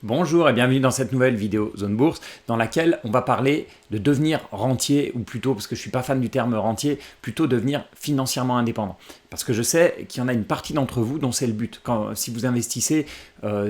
Bonjour et bienvenue dans cette nouvelle vidéo Zone Bourse dans laquelle on va parler de devenir rentier, ou plutôt, parce que je ne suis pas fan du terme rentier, plutôt devenir financièrement indépendant. Parce que je sais qu'il y en a une partie d'entre vous dont c'est le but. Si vous investissez,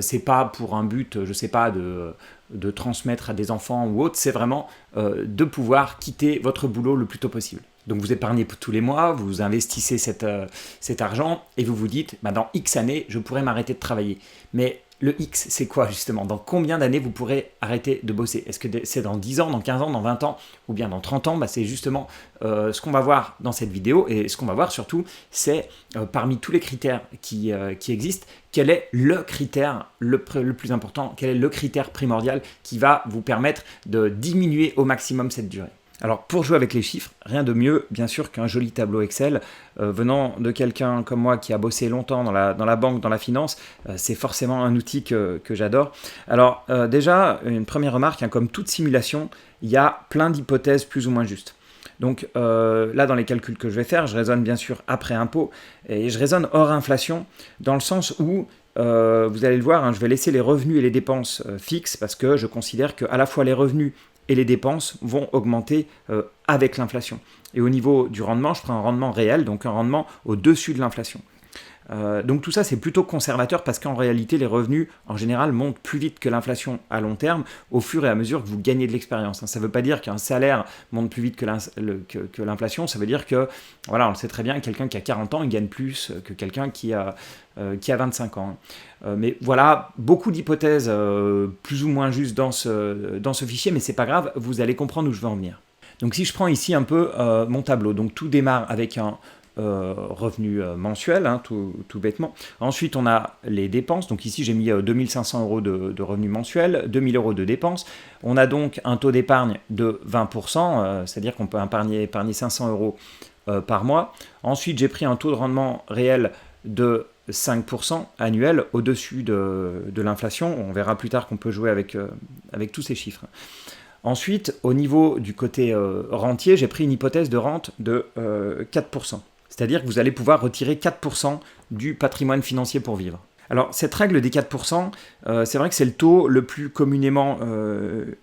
c'est pas pour un but, je ne sais pas, de transmettre à des enfants ou autre, c'est vraiment de pouvoir quitter votre boulot le plus tôt possible. Donc vous épargnez tous les mois, vous investissez cet argent et vous vous dites, dans X années, je pourrais m'arrêter de travailler. Mais le X, c'est quoi justement? Dans combien d'années vous pourrez arrêter de bosser? Est-ce que c'est dans 10 ans, dans 15 ans, dans 20 ans ou bien dans 30 ans? C'est justement ce qu'on va voir dans cette vidéo, et ce qu'on va voir surtout, c'est parmi tous les critères qui existent, quel est le critère le plus important, quel est le critère primordial qui va vous permettre de diminuer au maximum cette durée. Alors pour jouer avec les chiffres, rien de mieux bien sûr qu'un joli tableau Excel. Venant de quelqu'un comme moi qui a bossé longtemps dans la banque, dans la finance, c'est forcément un outil que j'adore. Alors déjà, une première remarque, comme toute simulation, il y a plein d'hypothèses plus ou moins justes. Donc là, dans les calculs que je vais faire, je raisonne bien sûr après impôt, et je raisonne hors inflation, dans le sens où vous allez le voir, je vais laisser les revenus et les dépenses fixes, parce que je considère qu'à la fois les revenus et les dépenses vont augmenter avec l'inflation. Et au niveau du rendement, je prends un rendement réel, donc un rendement au-dessus de l'inflation. Donc tout ça, c'est plutôt conservateur, parce qu'en réalité, les revenus, en général, montent plus vite que l'inflation à long terme, au fur et à mesure que vous gagnez de l'expérience. Ça ne veut pas dire qu'un salaire monte plus vite que l'inflation, ça veut dire que, voilà, on le sait très bien, quelqu'un qui a 40 ans, il gagne plus que quelqu'un qui a 25 ans. Mais voilà, beaucoup d'hypothèses plus ou moins justes dans ce fichier, mais c'est pas grave, vous allez comprendre où je veux en venir. Donc si je prends ici un peu mon tableau, donc tout démarre avec un revenu mensuel, tout bêtement. Ensuite, on a les dépenses. Donc ici, j'ai mis 2500 € de revenus mensuels, 2000 € de dépenses. On a donc un taux d'épargne de 20%, c'est-à-dire qu'on peut épargner 500 € par mois. Ensuite, j'ai pris un taux de rendement réel de 5% annuel au-dessus de l'inflation. On verra plus tard qu'on peut jouer avec tous ces chiffres. Ensuite, au niveau du côté rentier, j'ai pris une hypothèse de rente de 4%. C'est-à-dire que vous allez pouvoir retirer 4% du patrimoine financier pour vivre. Alors, cette règle des 4%, c'est vrai que c'est le taux le plus communément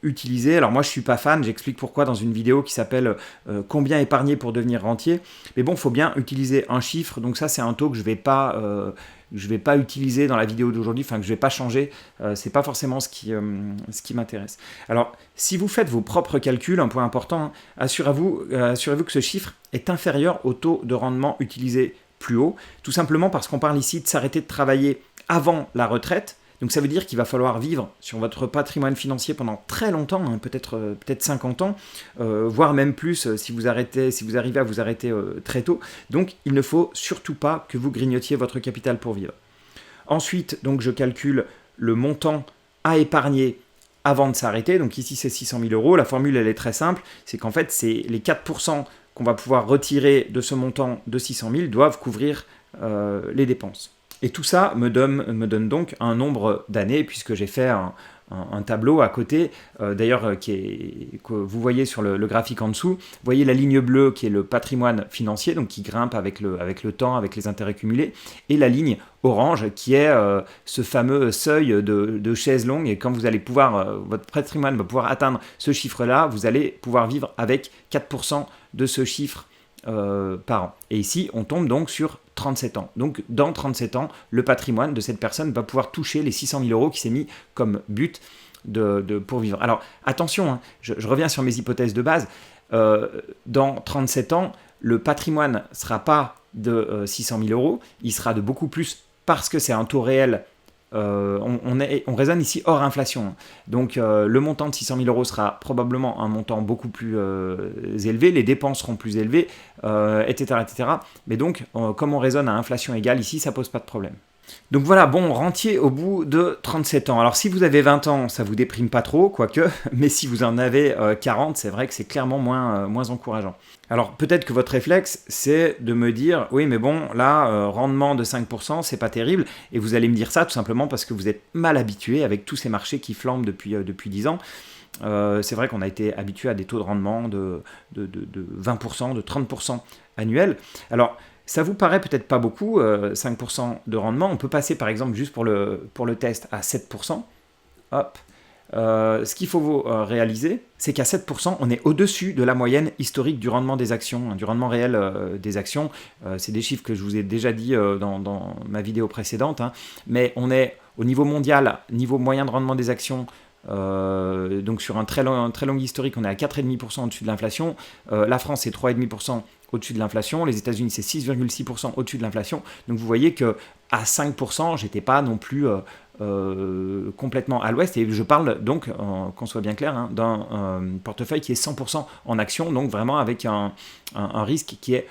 utilisé. Alors moi, je ne suis pas fan, j'explique pourquoi dans une vidéo qui s'appelle « Combien épargner pour devenir rentier ?» Mais bon, il faut bien utiliser un chiffre, donc ça, c'est un taux que je ne vais pas utiliser dans la vidéo d'aujourd'hui, que je ne vais pas changer, ce n'est pas forcément ce qui m'intéresse. Alors, si vous faites vos propres calculs, un point important, assurez-vous que ce chiffre est inférieur au taux de rendement utilisé plus haut, tout simplement parce qu'on parle ici de s'arrêter de travailler avant la retraite. Donc ça veut dire qu'il va falloir vivre sur votre patrimoine financier pendant très longtemps, peut-être 50 ans, voire même plus si vous arrivez à vous arrêter très tôt. Donc il ne faut surtout pas que vous grignotiez votre capital pour vivre. Ensuite, donc, je calcule le montant à épargner avant de s'arrêter. Donc ici, c'est 600 000 €. La formule, elle est très simple. C'est qu'en fait, c'est les 4% qu'on va pouvoir retirer de ce montant de 600 000 doivent couvrir les dépenses. Et tout ça me donne donc un nombre d'années, puisque j'ai fait un tableau à côté, d'ailleurs que vous voyez sur le graphique en dessous. Vous voyez la ligne bleue qui est le patrimoine financier, donc qui grimpe avec le temps, avec les intérêts cumulés, et la ligne orange qui est ce fameux seuil de chaise longue, et quand vous allez votre patrimoine va pouvoir atteindre ce chiffre-là, vous allez pouvoir vivre avec 4% de ce chiffre par an. Et ici, on tombe donc sur 37 ans. Donc, dans 37 ans, le patrimoine de cette personne va pouvoir toucher les 600 000 € qui s'est mis comme but pour vivre. Alors, attention, je reviens sur mes hypothèses de base. Dans 37 ans, le patrimoine ne sera pas de 600 000 €, il sera de beaucoup plus, parce que c'est un taux réel. On raisonne ici hors inflation. Donc le montant de 600 000 € sera probablement un montant beaucoup plus élevé, les dépenses seront plus élevées, etc., etc. Mais donc, comme on raisonne à inflation égale, ici, ça ne pose pas de problème. Donc voilà, bon, rentier au bout de 37 ans. Alors si vous avez 20 ans, ça ne vous déprime pas trop, quoique, mais si vous en avez 40, c'est vrai que c'est clairement moins encourageant. Alors peut-être que votre réflexe, c'est de me dire, oui mais bon, là, rendement de 5%, c'est pas terrible, et vous allez me dire ça tout simplement parce que vous êtes mal habitué avec tous ces marchés qui flambent depuis 10 ans. C'est vrai qu'on a été habitué à des taux de rendement de 20%, de 30% annuels. Alors, ça vous paraît peut-être pas beaucoup, 5% de rendement. On peut passer par exemple juste pour le test à 7%. hop, ce qu'il faut réaliser, c'est qu'à 7%, on est au-dessus de la moyenne historique du rendement des actions, du rendement réel des actions. C'est des chiffres que je vous ai déjà dit dans ma vidéo précédente, hein, mais on est au niveau mondial, niveau moyen de rendement des actions, donc sur un très long historique, on est à 4,5% au-dessus de l'inflation. La France, c'est 3,5% au-dessus de l'inflation. Les États-Unis, c'est 6,6% au-dessus de l'inflation. Donc vous voyez que à 5%, j'étais pas non plus complètement à l'ouest. Et je parle donc, qu'on soit bien clair, hein, d'un portefeuille qui est 100% en actions, donc vraiment avec un risque qui est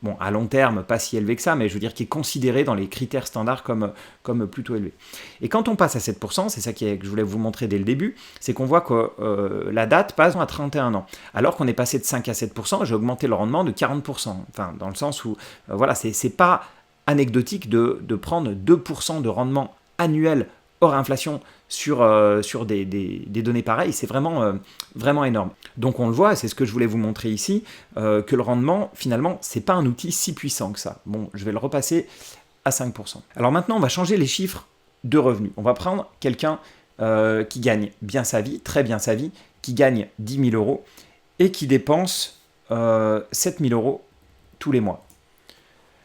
bon, à long terme, pas si élevé que ça, mais je veux dire qui est considéré dans les critères standards comme plutôt élevé. Et quand on passe à 7%, c'est ça que je voulais vous montrer dès le début, c'est qu'on voit que la date passe à 31 ans. Alors qu'on est passé de 5 à 7%, j'ai augmenté le rendement de 40%. Enfin, dans le sens où, voilà, c'est pas anecdotique de prendre 2% de rendement annuel hors inflation sur des données pareilles, c'est vraiment énorme. Donc on le voit, c'est ce que je voulais vous montrer ici, que le rendement, finalement, c'est pas un outil si puissant que ça. Bon, je vais le repasser à 5%. Alors maintenant, on va changer les chiffres de revenus. On va prendre quelqu'un qui gagne bien sa vie, très bien sa vie, qui gagne 10 000 euros et qui dépense 7 000 euros tous les mois.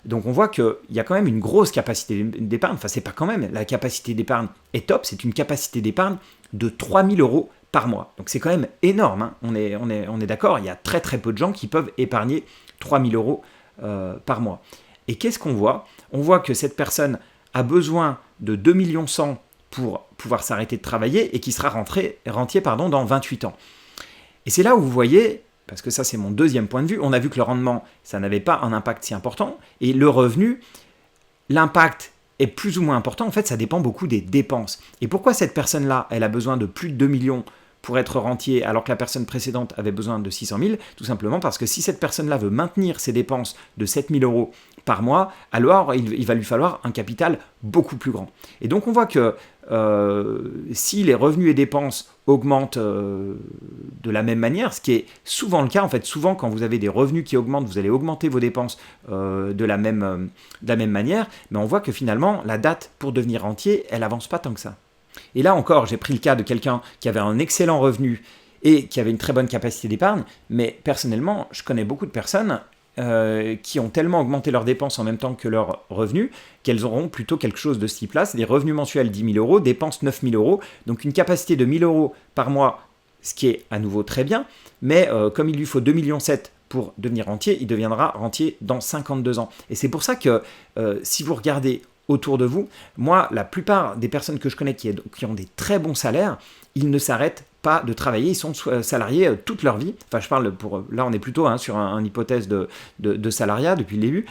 Donc on voit qu'il y a quand même une grosse capacité d'épargne, enfin c'est pas quand même, la capacité d'épargne est top, c'est une capacité d'épargne de 3 000 euros par mois. Donc c'est quand même énorme, hein. On est d'accord, il y a très très peu de gens qui peuvent épargner 3 000 euros par mois. Et qu'est-ce qu'on voit? On voit que cette personne a besoin de 2 100 000 pour pouvoir s'arrêter de travailler et qui sera rentier dans 28 ans. Et c'est là où vous voyez, parce que ça c'est mon deuxième point de vue, on a vu que le rendement, ça n'avait pas un impact si important, et le revenu, l'impact est plus ou moins important, en fait ça dépend beaucoup des dépenses. Et pourquoi cette personne-là, elle a besoin de plus de 2 millions pour être rentier, alors que la personne précédente avait besoin de 600 000, tout simplement parce que si cette personne-là veut maintenir ses dépenses de 7 000 euros par mois, alors il va lui falloir un capital beaucoup plus grand. Et donc on voit que si les revenus et dépenses augmentent de la même manière, ce qui est souvent le cas, en fait, souvent quand vous avez des revenus qui augmentent, vous allez augmenter vos dépenses de la même manière, mais on voit que finalement, la date pour devenir rentier, elle avance pas tant que ça. Et là encore, j'ai pris le cas de quelqu'un qui avait un excellent revenu et qui avait une très bonne capacité d'épargne, mais personnellement, je connais beaucoup de personnes qui ont tellement augmenté leurs dépenses en même temps que leurs revenus, qu'elles auront plutôt quelque chose de ce type-là, c'est des revenus mensuels 10 000 euros, dépenses 9 000 euros, donc une capacité de 1 000 euros par mois, ce qui est à nouveau très bien, mais comme il lui faut 2,7 millions pour devenir rentier, il deviendra rentier dans 52 ans. Et c'est pour ça que si vous regardez autour de vous, moi, la plupart des personnes que je connais qui ont des très bons salaires, ils ne s'arrêtent pas de travailler, ils sont salariés toute leur vie. Enfin, je parle là, on est plutôt sur une hypothèse de salariat depuis le début.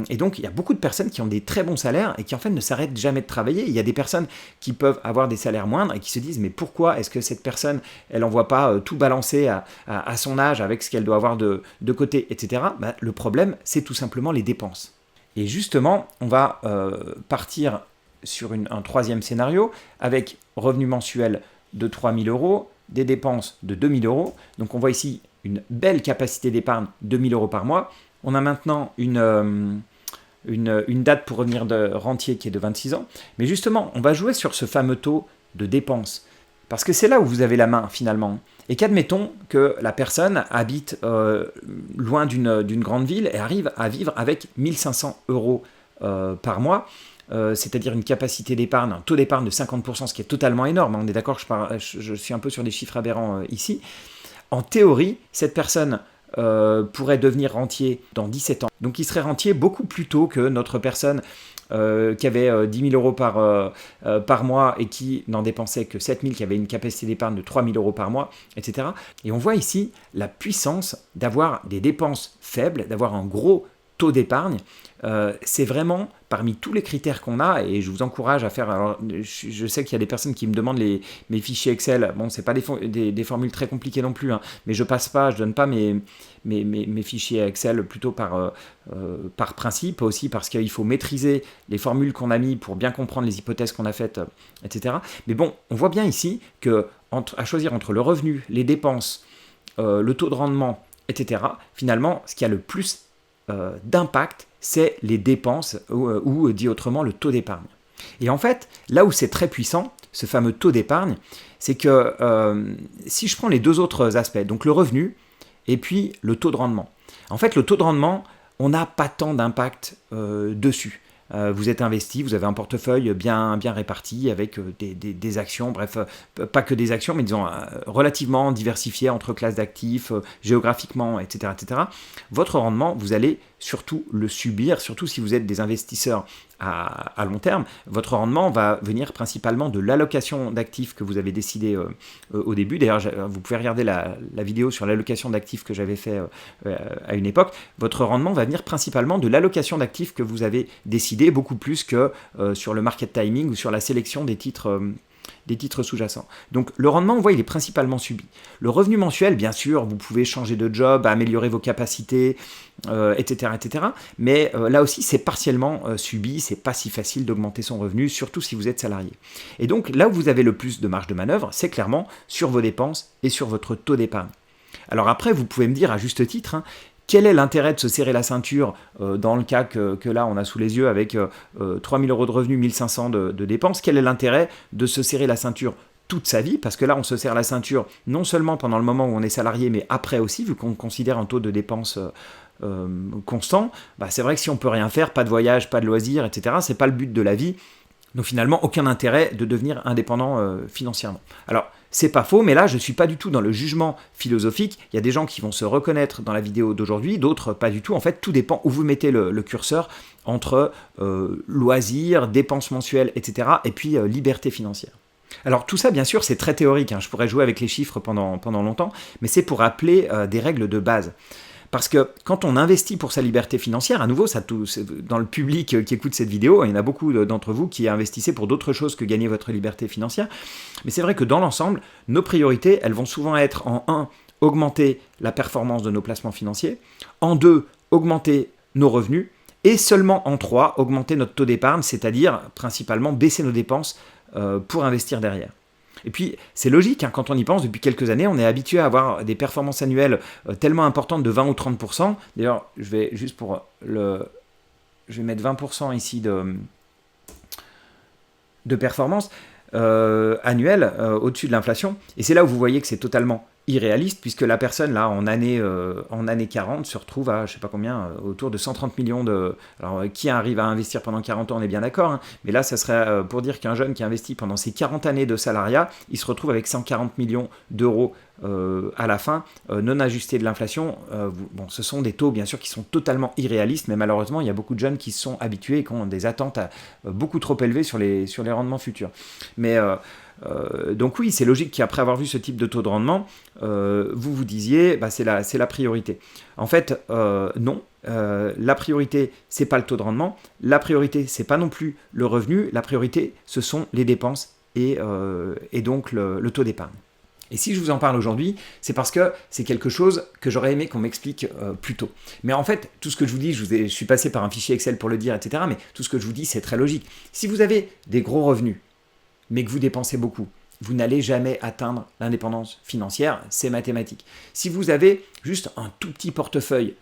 Et donc, il y a beaucoup de personnes qui ont des très bons salaires et qui, en fait, ne s'arrêtent jamais de travailler. Il y a des personnes qui peuvent avoir des salaires moindres et qui se disent, mais pourquoi est-ce que cette personne, elle n'envoie pas tout balancer à son âge avec ce qu'elle doit avoir de côté, etc. Ben, le problème, c'est tout simplement les dépenses. Et justement, on va partir sur un troisième scénario avec revenu mensuel de 3 000 euros, des dépenses de 2 000 euros. Donc on voit ici une belle capacité d'épargne, 2 000 euros par mois. On a maintenant une date pour revenir de rentier qui est de 26 ans. Mais justement, on va jouer sur ce fameux taux de dépenses. Parce que c'est là où vous avez la main finalement. Et qu'admettons que la personne habite loin d'une grande ville et arrive à vivre avec 1 500 euros par mois, c'est-à-dire une capacité d'épargne, un taux d'épargne de 50%, ce qui est totalement énorme. On est d'accord, je suis un peu sur des chiffres aberrants ici. En théorie, cette personne pourrait devenir rentier dans 17 ans. Donc il serait rentier beaucoup plus tôt que notre personne qui avait 10 000 euros par mois et qui n'en dépensait que 7 000, qui avait une capacité d'épargne de 3 000 euros par mois, etc. Et on voit ici la puissance d'avoir des dépenses faibles, d'avoir un gros taux d'épargne. C'est vraiment parmi tous les critères qu'on a, et je vous encourage à faire. Alors, je sais qu'il y a des personnes qui me demandent mes fichiers Excel. Bon, c'est pas des formules très compliquées non plus, hein, mais je donne pas mes fichiers Excel plutôt par principe, aussi parce qu'il faut maîtriser les formules qu'on a mis pour bien comprendre les hypothèses qu'on a faites, etc. Mais bon, on voit bien ici que à choisir entre le revenu, les dépenses, le taux de rendement, etc. Finalement, ce qui a le plus d'impact, c'est les dépenses ou dit autrement le taux d'épargne. Et en fait, là où c'est très puissant, ce fameux taux d'épargne, c'est que si je prends les deux autres aspects, donc le revenu et puis le taux de rendement. En fait, le taux de rendement, on n'a pas tant d'impact dessus. Vous êtes investi, vous avez un portefeuille bien réparti avec des actions, bref, pas que des actions, mais disons relativement diversifié entre classes d'actifs, géographiquement, etc., etc. Votre rendement, vous allez surtout le subir, surtout si vous êtes des investisseurs à long terme. Votre rendement va venir principalement de l'allocation d'actifs que vous avez décidé au début. D'ailleurs, vous pouvez regarder la vidéo sur l'allocation d'actifs que j'avais fait à une époque. Votre rendement va venir principalement de l'allocation d'actifs que vous avez décidé, beaucoup plus que sur le market timing ou sur la sélection des titres sous-jacents. Donc le rendement, on voit, il est principalement subi. Le revenu mensuel, bien sûr, vous pouvez changer de job, améliorer vos capacités, etc., etc. Mais là aussi, c'est partiellement subi, c'est pas si facile d'augmenter son revenu, surtout si vous êtes salarié. Et donc là où vous avez le plus de marge de manœuvre, c'est clairement sur vos dépenses et sur votre taux d'épargne. Alors après, vous pouvez me dire à juste titre, quel est l'intérêt de se serrer la ceinture dans le cas que là on a sous les yeux avec 3 000 euros de revenus, 1 500 de dépenses? Quel est l'intérêt de se serrer la ceinture toute sa vie? Parce que là on se serre la ceinture non seulement pendant le moment où on est salarié, mais après aussi, vu qu'on considère un taux de dépenses constant. C'est vrai que si on peut rien faire, pas de voyage, pas de loisirs, etc., c'est pas le but de la vie. Donc finalement, aucun intérêt de devenir indépendant financièrement. Alors, c'est pas faux, mais là, je ne suis pas du tout dans le jugement philosophique. Il y a des gens qui vont se reconnaître dans la vidéo d'aujourd'hui, d'autres pas du tout. En fait, tout dépend où vous mettez le curseur entre loisirs, dépenses mensuelles, etc., et puis liberté financière. Alors tout ça, bien sûr, c'est très théorique. Je pourrais jouer avec les chiffres pendant longtemps, mais c'est pour rappeler des règles de base. Parce que quand on investit pour sa liberté financière, à nouveau, dans le public qui écoute cette vidéo, il y en a beaucoup d'entre vous qui investissez pour d'autres choses que gagner votre liberté financière. Mais c'est vrai que dans l'ensemble, nos priorités, elles vont souvent être en 1, augmenter la performance de nos placements financiers, en 2, augmenter nos revenus, et seulement en 3, augmenter notre taux d'épargne, c'est-à-dire principalement baisser nos dépenses pour investir derrière. Et puis, c'est logique, quand on y pense, depuis quelques années, on est habitué à avoir des performances annuelles tellement importantes de 20 ou 30%. D'ailleurs, je vais mettre 20% ici de performance annuelle au-dessus de l'inflation. Et c'est là où vous voyez que c'est totalement irréaliste, puisque la personne, là, en année 40, se retrouve à, je sais pas combien, autour de 130 millions de... Alors, qui arrive à investir pendant 40 ans, on est bien d'accord, mais là, ça serait pour dire qu'un jeune qui investit pendant ses 40 années de salariat, il se retrouve avec 140 millions d'euros à la fin, non ajustés de l'inflation. Ce sont des taux, bien sûr, qui sont totalement irréalistes, mais malheureusement, il y a beaucoup de jeunes qui se sont habitués et qui ont des attentes beaucoup trop élevées sur les rendements futurs. Mais... donc oui, c'est logique qu'après avoir vu ce type de taux de rendement, vous vous disiez, c'est la priorité. En fait, non. La priorité, c'est pas le taux de rendement. La priorité, c'est pas non plus le revenu. La priorité, ce sont les dépenses et donc le taux d'épargne. Et si je vous en parle aujourd'hui, c'est parce que c'est quelque chose que j'aurais aimé qu'on m'explique plus tôt. Mais en fait, tout ce que je vous dis, je suis passé par un fichier Excel pour le dire, etc. Mais tout ce que je vous dis, c'est très logique. Si vous avez des gros revenus, mais que vous dépensez beaucoup, vous n'allez jamais atteindre l'indépendance financière, c'est mathématique. Si vous avez juste un tout petit portefeuille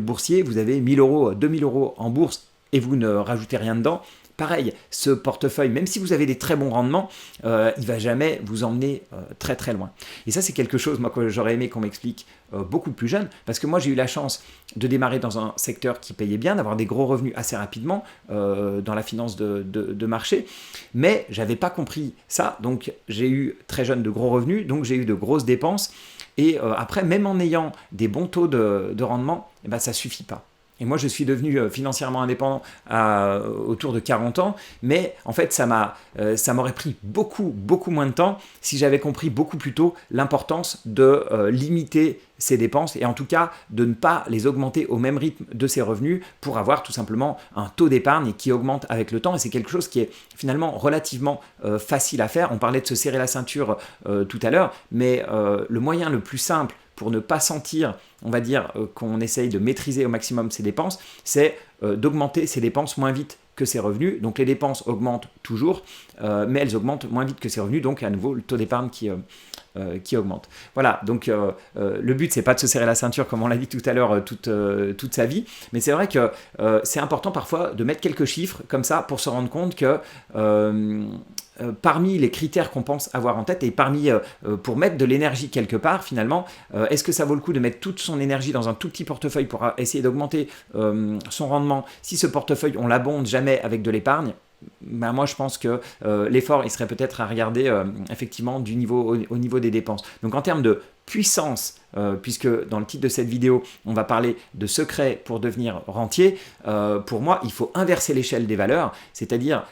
boursier, vous avez 1 000 euros, 2 000 euros en bourse et vous ne rajoutez rien dedans, pareil, ce portefeuille, même si vous avez des très bons rendements, il ne va jamais vous emmener très très loin. Et ça, c'est quelque chose, moi, que j'aurais aimé qu'on m'explique beaucoup plus jeune, parce que moi, j'ai eu la chance de démarrer dans un secteur qui payait bien, d'avoir des gros revenus assez rapidement dans la finance de marché, mais je n'avais pas compris ça, donc j'ai eu très jeune de gros revenus, donc j'ai eu de grosses dépenses, et après, même en ayant des bons taux de rendement, ça ne suffit pas. Et moi, je suis devenu financièrement indépendant autour de 40 ans, mais en fait, ça m'aurait pris beaucoup moins de temps si j'avais compris beaucoup plus tôt l'importance de limiter ses dépenses et en tout cas de ne pas les augmenter au même rythme de ses revenus pour avoir tout simplement un taux d'épargne qui augmente avec le temps. Et c'est quelque chose qui est finalement relativement facile à faire. On parlait de se serrer la ceinture tout à l'heure, mais le moyen le plus simple pour ne pas sentir, on va dire, qu'on essaye de maîtriser au maximum ses dépenses, c'est d'augmenter ses dépenses moins vite que ses revenus. Donc les dépenses augmentent toujours, mais elles augmentent moins vite que ses revenus, donc à nouveau le taux d'épargne qui augmente. Voilà, donc le but, c'est pas de se serrer la ceinture, comme on l'a dit tout à l'heure, toute sa vie, mais c'est vrai que c'est important parfois de mettre quelques chiffres comme ça pour se rendre compte que parmi les critères qu'on pense avoir en tête et parmi pour mettre de l'énergie quelque part finalement, est-ce que ça vaut le coup de mettre toute son énergie dans un tout petit portefeuille pour essayer d'augmenter son rendement si ce portefeuille on l'abonde jamais avec de l'épargne? Ben moi je pense que l'effort il serait peut-être à regarder effectivement au niveau des dépenses. Donc en termes de puissance, puisque dans le titre de cette vidéo on va parler de secrets pour devenir rentier, pour moi il faut inverser l'échelle des valeurs, c'est-à-dire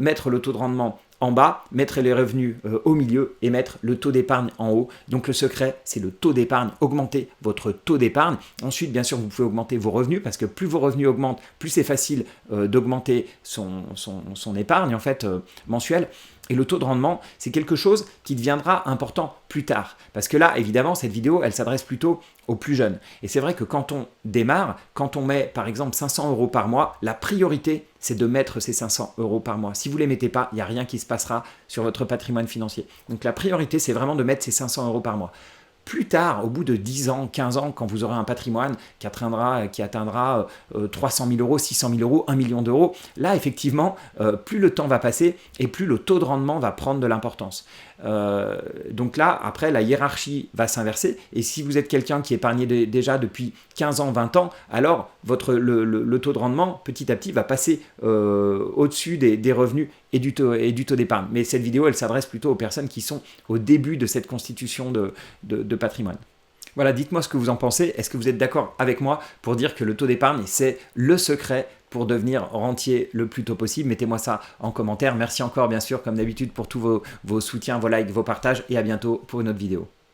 mettre le taux de rendement en bas, mettre les revenus au milieu et mettre le taux d'épargne en haut. Donc le secret, c'est le taux d'épargne, augmenter votre taux d'épargne. Ensuite, bien sûr, vous pouvez augmenter vos revenus parce que plus vos revenus augmentent, plus c'est facile d'augmenter son épargne en fait mensuelle. Et le taux de rendement, c'est quelque chose qui deviendra important plus tard. Parce que là, évidemment, cette vidéo, elle s'adresse plutôt aux plus jeunes. Et c'est vrai que quand on démarre, quand on met par exemple 500 € par mois, la priorité, c'est de mettre ces 500 € par mois. Si vous ne les mettez pas, il n'y a rien qui se passera sur votre patrimoine financier. Donc la priorité, c'est vraiment de mettre ces 500 € par mois. Plus tard, au bout de 10 ans, 15 ans, quand vous aurez un patrimoine qui atteindra 300 000 €, 600 000 €, 1 million d'euros, là, effectivement, plus le temps va passer et plus le taux de rendement va prendre de l'importance. Donc là, après, la hiérarchie va s'inverser. Et si vous êtes quelqu'un qui épargnait déjà depuis 15 ans, 20 ans, alors le taux de rendement, petit à petit, va passer au-dessus des revenus et du taux d'épargne. Mais cette vidéo, elle s'adresse plutôt aux personnes qui sont au début de cette constitution de patrimoine. Voilà, dites-moi ce que vous en pensez. Est-ce que vous êtes d'accord avec moi pour dire que le taux d'épargne, c'est le secret pour devenir rentier le plus tôt possible? Mettez-moi ça en commentaire. Merci encore, bien sûr, comme d'habitude, pour tous vos soutiens, vos likes, vos partages. Et à bientôt pour une autre vidéo.